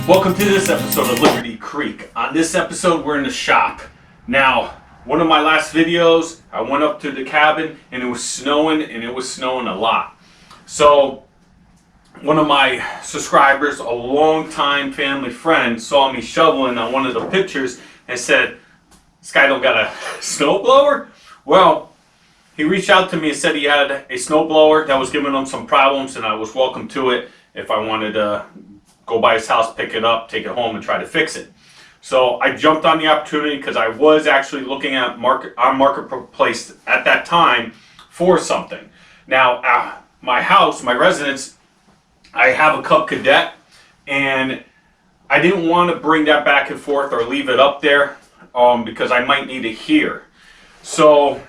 Welcome to this episode of Liberty Creek. On this episode, we're in the shop. Now, one of my last videos, I went up to the cabin and it was snowing, and it was snowing a lot. So, one of my subscribers, a longtime family friend, saw me shoveling on one of the pictures and said, "This guy don't got a snowblower?" Well, he reached out to me and said he had a snowblower that was giving him some problems, and I was welcome to it if I wanted to go by his house, pick it up, take it home, and try to fix it. So I jumped on the opportunity because I was actually looking at Marketplace at that time for something. Now, my house, my residence, I have a Cub Cadet, and I didn't want to bring that back and forth or leave it up there because I might need it here. So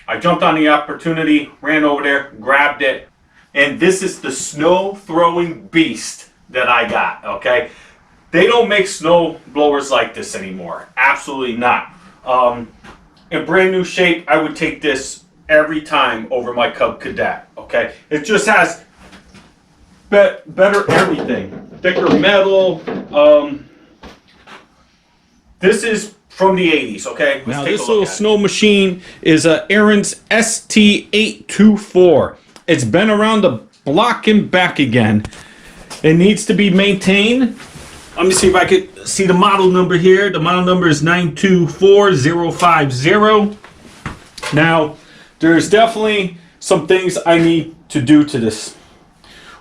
I jumped on the opportunity, ran over there, grabbed it, and this is the snow throwing beast that I got, okay? They don't make snow blowers like this anymore. Absolutely not. In brand new shape, I would take this every time over my Cub Cadet, okay? It just has better everything. Thicker metal. This is from the 80s, okay? Now this little snow machine is a ARIENS ST824. It's been around the block and back again. It needs to be maintained. Let me see if I could see the model number here. The model number is 924050. Now, there's definitely some things I need to do to this.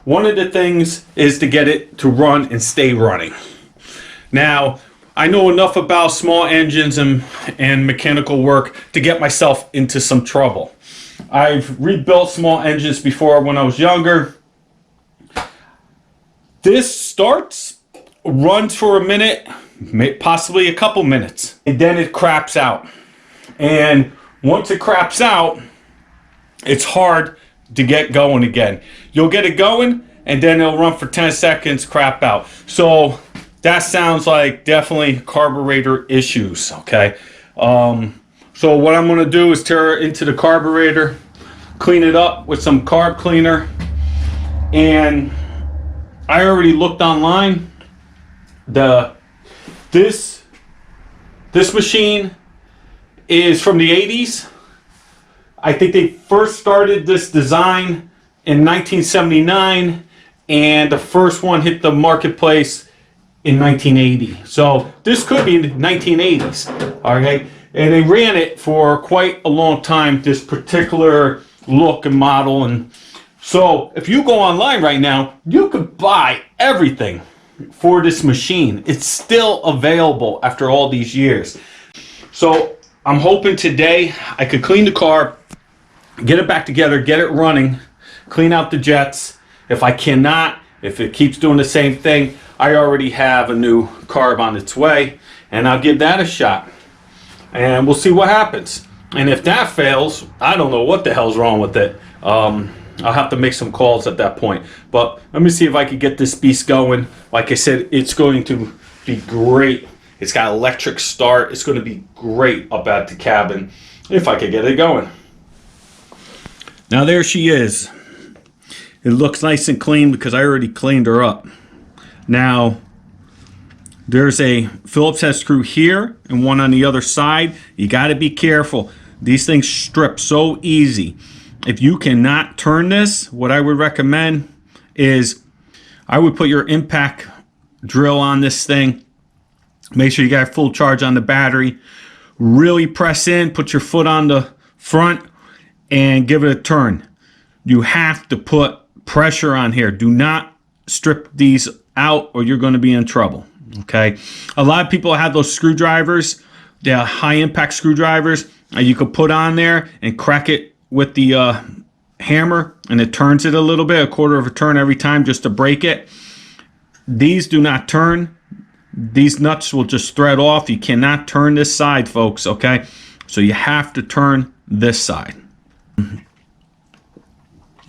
One of the things is to get it to run and stay running. Now, I know enough about small engines and mechanical work to get myself into some trouble. I've rebuilt small engines before when I was younger. This starts, runs for a minute, possibly a couple minutes, and then it craps out. And once it craps out, it's hard to get going again. You'll get it going, and then it'll run for 10 seconds, crap out. So that sounds like definitely carburetor issues, okay? So what I'm going to do is tear it into the carburetor, clean it up with some carb cleaner, and I already looked online. This machine is from the 80s. I think they first started this design in 1979, and the first one hit the marketplace in 1980. So this could be the 1980s. All right, and they ran it for quite a long time, this particular look and model. And so if you go online right now, you could buy everything for this machine. It's still available after all these years. So I'm hoping today I could clean the car, get it back together, get it running, clean out the jets. If I cannot, if it keeps doing the same thing, I already have a new carb on its way, and I'll give that a shot. And we'll see what happens. And if that fails, I don't know what the hell's wrong with it. I'll have to make some calls at that point. But let me see if I can get this beast going. Like I said, it's going to be great. It's got electric start. It's going to be great up at the cabin if I could get it going. Now there she is. It looks nice and clean because I already cleaned her up. Now, there's a Phillips head screw here and one on the other side. You got to be careful. These things strip so easy. If you cannot turn this, what I would recommend is I would put your impact drill on this thing. Make sure you got full charge on the battery. Really press in, put your foot on the front, and give it a turn. You have to put pressure on here. Do not strip these out or you're going to be in trouble. Okay, a lot of people have those screwdrivers, the high impact screwdrivers, you could put on there and crack it with the hammer, and it turns it a little bit, a quarter of a turn every time, just to break it. These do not turn. These nuts will just thread off. You cannot turn this side, folks, okay? So you have to turn this side.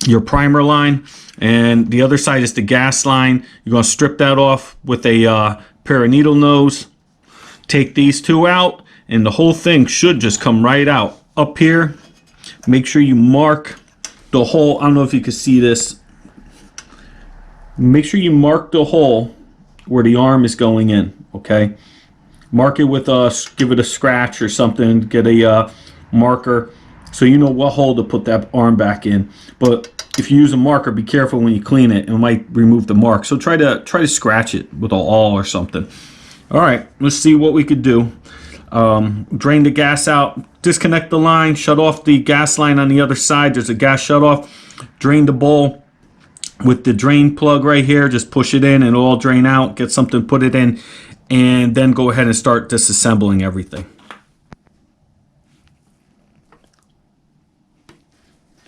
Your primer line, and the other side is the gas line. You're going to strip that off with a pair of needle nose. Take these two out, and the whole thing should just come right out. Up here, make sure you mark the hole. I don't know if you can see this. Make sure you mark the hole where the arm is going in. Okay, mark it with give it a scratch or something, get a marker so you know what hole to put that arm back in. But if you use a marker, be careful when you clean it, it might remove the mark. So try to scratch it with an awl or something. All right, let's see what we could do. Drain the gas out, disconnect the line, shut off the gas line on the other side. There's a gas shut off. Drain the bowl with the drain plug right here. Just push it in and it'll all drain out. Get something, put it in, and then go ahead and start disassembling everything.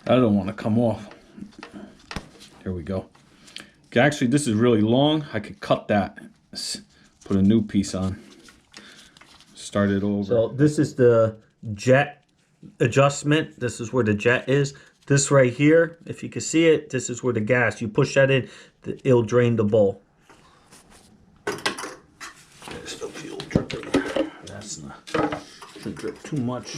I don't want to come off. There we go. Actually, this is really long. I could cut that. Let's put a new piece on. Start it over. So this is the jet adjustment. This is where the jet is. This right here, if you can see it, this is where the gas. You push that in, it'll drain the bowl. There's the fuel dripping. That's not. Shouldn't drip too much.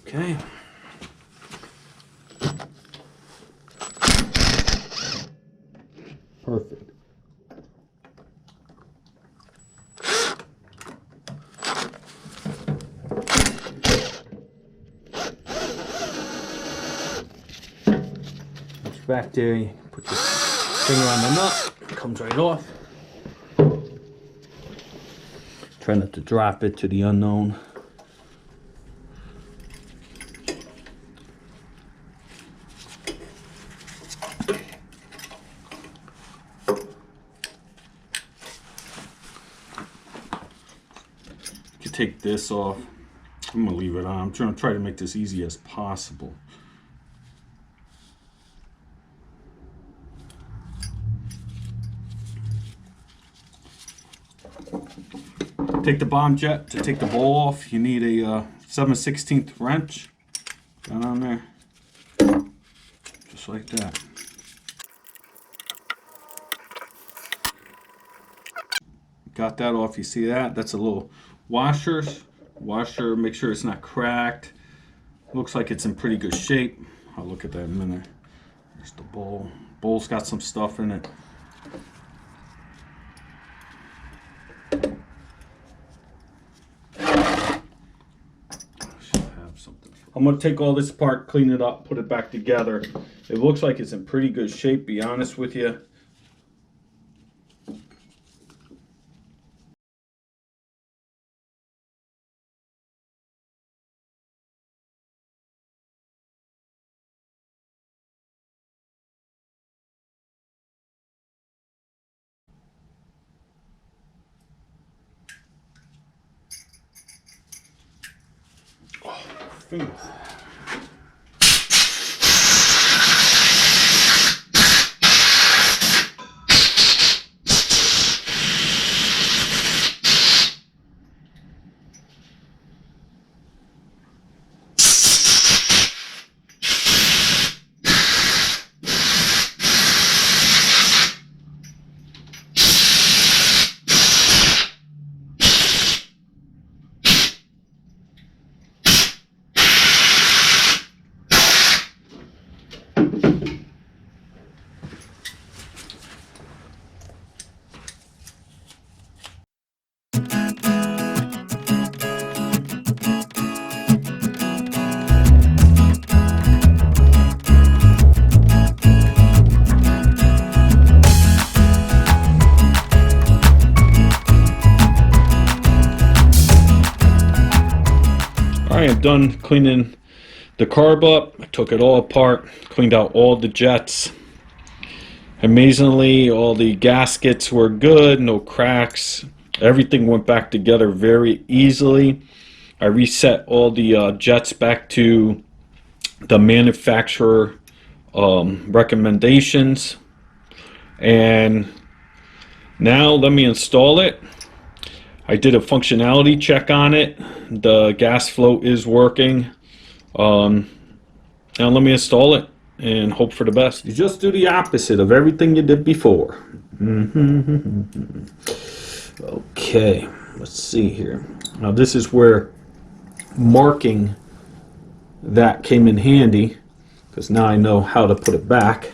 Okay. Perfect. It's back there. You put your finger on the nut. It comes right off. Try not to drop it to the unknown. Take this off. I'm gonna leave it on. I'm trying to try to make this easy as possible. Take the bomb jet. To take the bowl off, you need a 7/16 wrench. Down on there, just like that. Got that off. You see that? That's a little washer, make sure it's not cracked. Looks like it's in pretty good shape. I'll look at that in a minute. There's the bowl. Bowl's got some stuff in it. Should have something. I'm gonna take all this apart, clean it up, put it back together. It looks like it's in pretty good shape, be honest with you. Fingers. I am done cleaning the carb up. I took it all apart, cleaned out all the jets. Amazingly, all the gaskets were good, no cracks. Everything went back together very easily. I reset all the jets back to the manufacturer recommendations. And now let me install it. I did a functionality check on it. The gas flow is working. Now let me install it and hope for the best. You just do the opposite of everything you did before. Okay, let's see here. Now this is where marking that came in handy, because now I know how to put it back,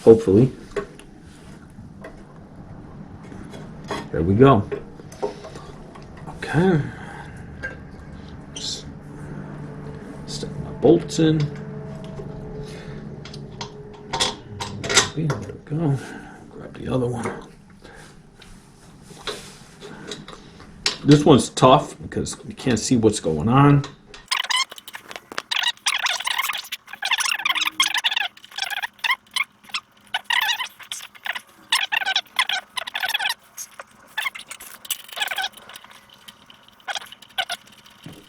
hopefully. There we go. Okay. Just stick my bolts in. There we go. Grab the other one. This one's tough because you can't see what's going on.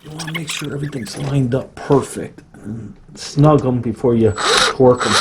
You want to make sure everything's lined up perfect. And snug them before you torque them.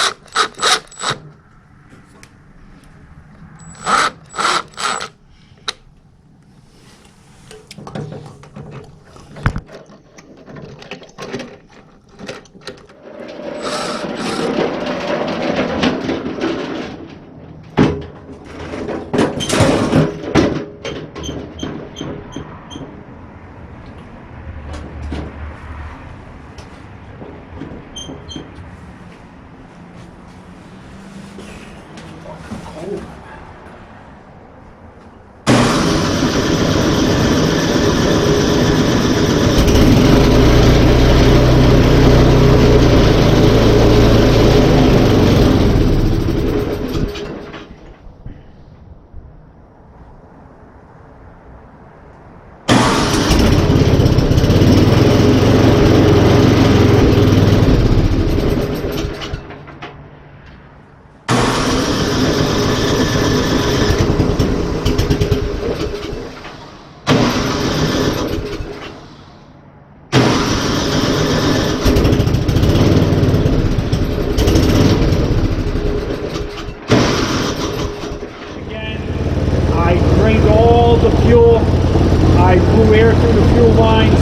I blew air through the fuel lines.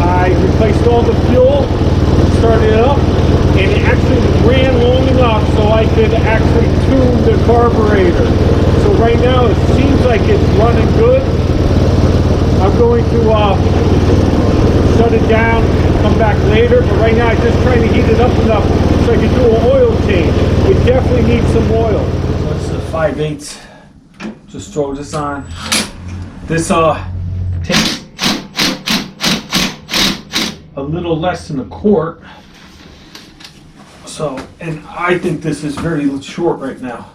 I replaced all the fuel, started it up, and it actually ran long enough so I could actually tune the carburetor. So right now it seems like it's running good. I'm going to shut it down and come back later, but right now I'm just trying to heat it up enough so I can do an oil change. It definitely needs some oil. So it's the 5/8. Just throw this on. This takes a little less than a quart. So, and I think this is very short right now.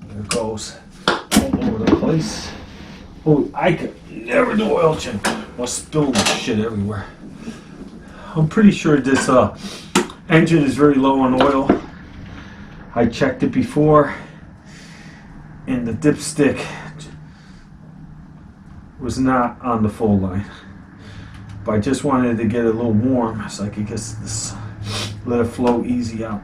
There it goes all over the place. Oh, I could never do oil change. I'll spill shit everywhere. I'm pretty sure this engine is very low on oil. I checked it before, and the dipstick was not on the full line. But I just wanted to get it a little warm so I could get this, let it flow easy out.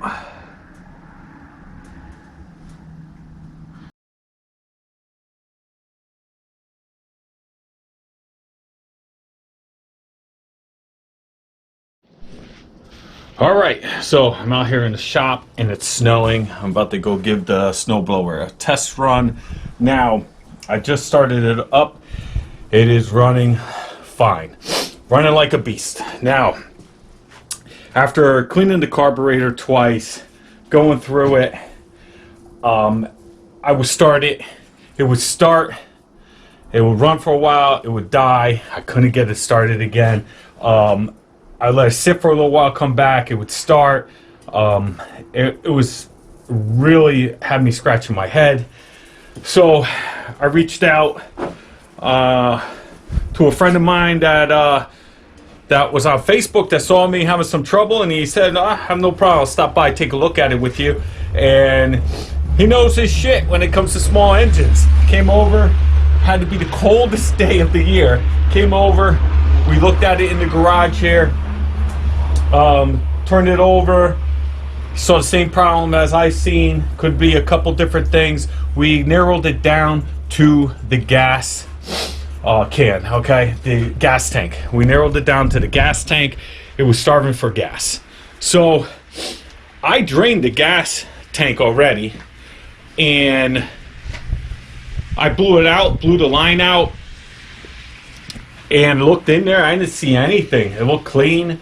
All right, so I'm out here in the shop and it's snowing. I'm about to go give the snowblower a test run. Now, I just started it up. It is running fine, running like a beast. Now, after cleaning the carburetor twice, going through it, I would start it. It would start. It would run for a while. It would die. I couldn't get it started again. I let it sit for a little while, come back, it would start. It was really had me scratching my head. So I reached out to a friend of mine that was on Facebook that saw me having some trouble, and he said, I have no problem, I'll stop by, take a look at it with you. And he knows his shit when it comes to small engines. Came over, had to be the coldest day of the year. Came over, we looked at it in the garage here. Turned it over, saw the same problem as I seen, could be a couple different things. We narrowed it down to the gas can, okay, the gas tank. We narrowed it down to the gas tank. It was starving for gas. So I drained the gas tank already, and I blew it out, blew the line out. and looked in there. I didn't see anything. It looked clean.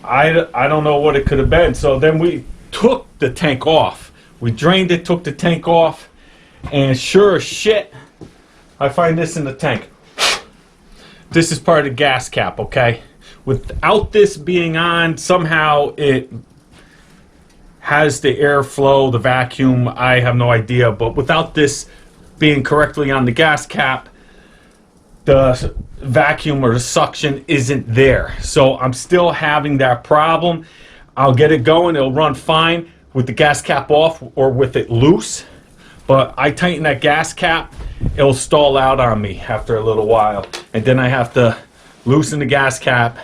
I don't know what it could have been. So then we took the tank off. We drained it, took the tank off, and sure as shit, I find this in the tank. This is part of the gas cap, okay? Without this being on, somehow it has the airflow, the vacuum, I have no idea, but without this being correctly on the gas cap, the vacuum or the suction isn't there. So I'm still having that problem. I'll get it going, it'll run fine with the gas cap off or with it loose, but I tighten that gas cap, it'll stall out on me after a little while, and then I have to loosen the gas cap.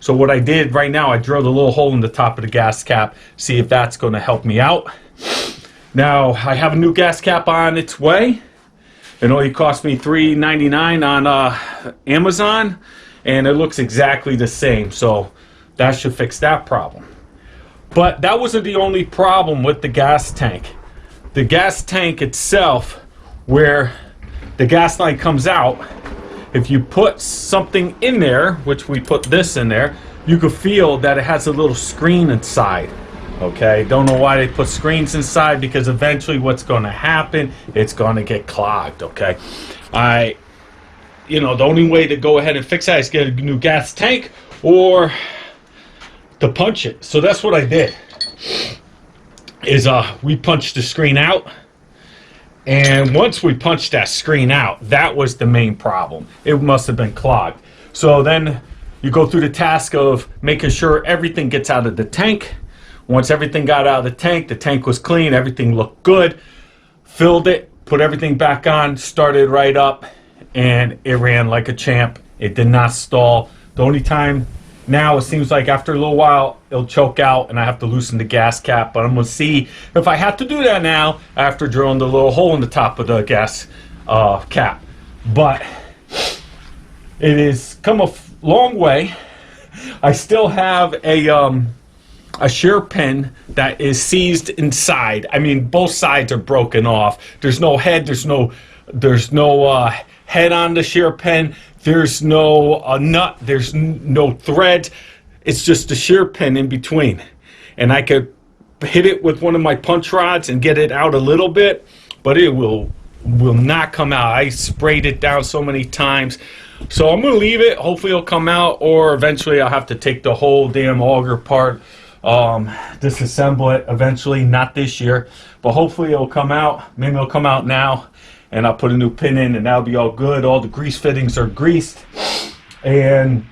So what I did right now, I drilled a little hole in the top of the gas cap, see if that's going to help me out. Now I have a new gas cap on its way. It only cost me $3.99 on Amazon, and it looks exactly the same, so that should fix that problem. But that wasn't the only problem with the gas tank. The gas tank itself, where the gas line comes out, if you put something in there, which we put this in there, you could feel that it has a little screen inside. Okay, don't know why they put screens inside, because eventually what's going to happen, it's going to get clogged. Okay, the only way to go ahead and fix that is get a new gas tank or to punch it. So that's what I did. Is we punched the screen out, and once we punched that screen out, that was the main problem. It must have been clogged. So then you go through the task of making sure everything gets out of the tank. Once everything got out of the tank was clean, everything looked good. Filled it, put everything back on, started right up, and it ran like a champ. It did not stall. The only time now, it seems like after a little while, it'll choke out and I have to loosen the gas cap. But I'm going to see if I have to do that now after drilling the little hole in the top of the gas cap. But it has come a long way. I still have a shear pin that is seized inside. I mean, both sides are broken off. There's no head. There's no head on the shear pin. There's no nut. There's no thread. It's just a shear pin in between. And I could hit it with one of my punch rods and get it out a little bit, but it will not come out. I sprayed it down so many times. So I'm going to leave it. Hopefully it'll come out, or eventually I'll have to take the whole damn auger part, disassemble it eventually, not this year, but hopefully it'll come out. Maybe it'll come out now, and I'll put a new pin in, and that'll be all good. All the grease fittings are greased, and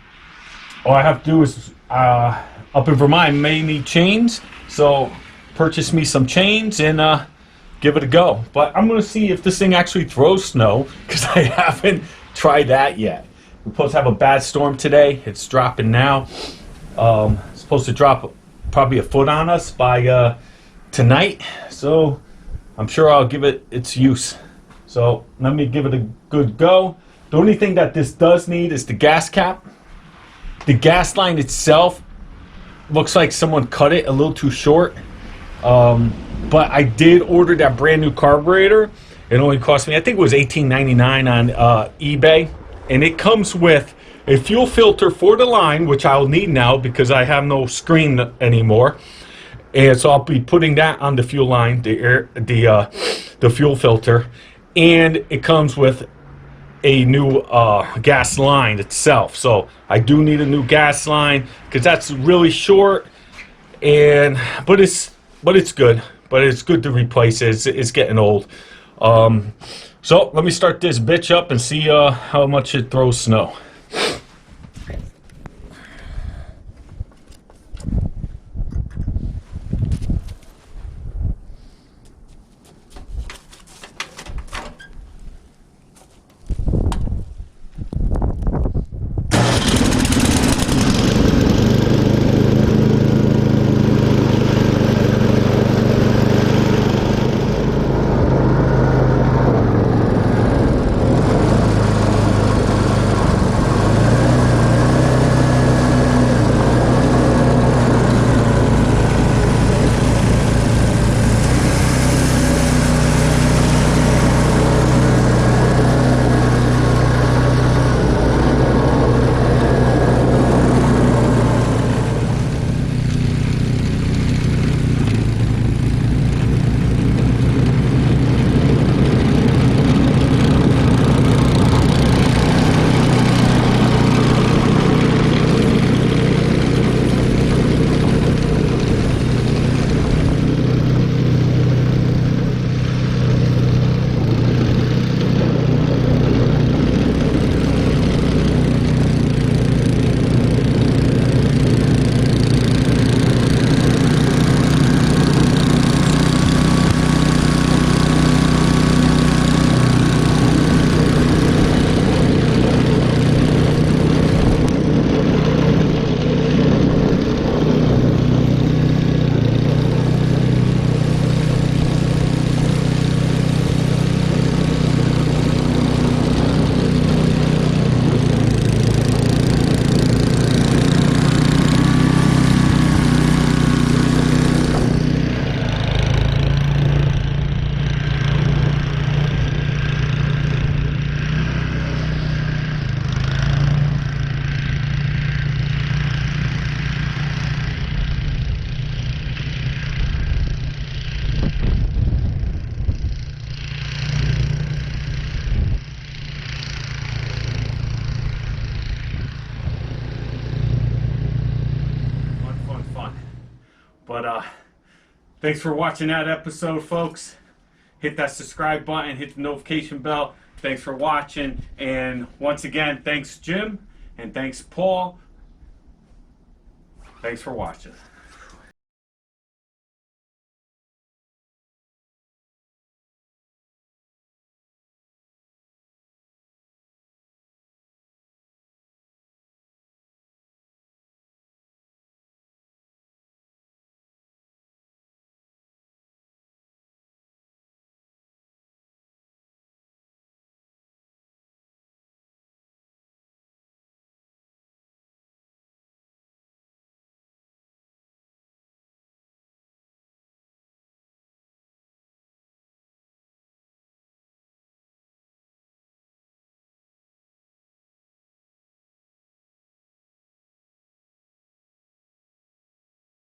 all I have to do is up in Vermont, I may need chains, so purchase me some chains and give it a go. But I'm going to see if this thing actually throws snow, because I haven't tried that yet. We're supposed to have a bad storm today. It's dropping now. It's supposed to drop probably a foot on us by tonight, so I'm sure I'll give it its use. So let me give it a good go. The only thing that this does need is the gas cap. The gas line itself looks like someone cut it a little too short, but I did order that brand new carburetor. It only cost me, I think it was $18.99 on eBay, and it comes with a fuel filter for the line, which I'll need now because I have no screen anymore. And so I'll be putting that on the fuel line, the fuel filter, and it comes with a new gas line itself. So I do need a new gas line because that's really short, but it's good. But it's good to replace it. It's getting old. So let me start this bitch up and see how much it throws snow. But thanks for watching that episode, folks. Hit that subscribe button, hit the notification bell. Thanks for watching, and once again, thanks Jim, and thanks Paul. Thanks for watching.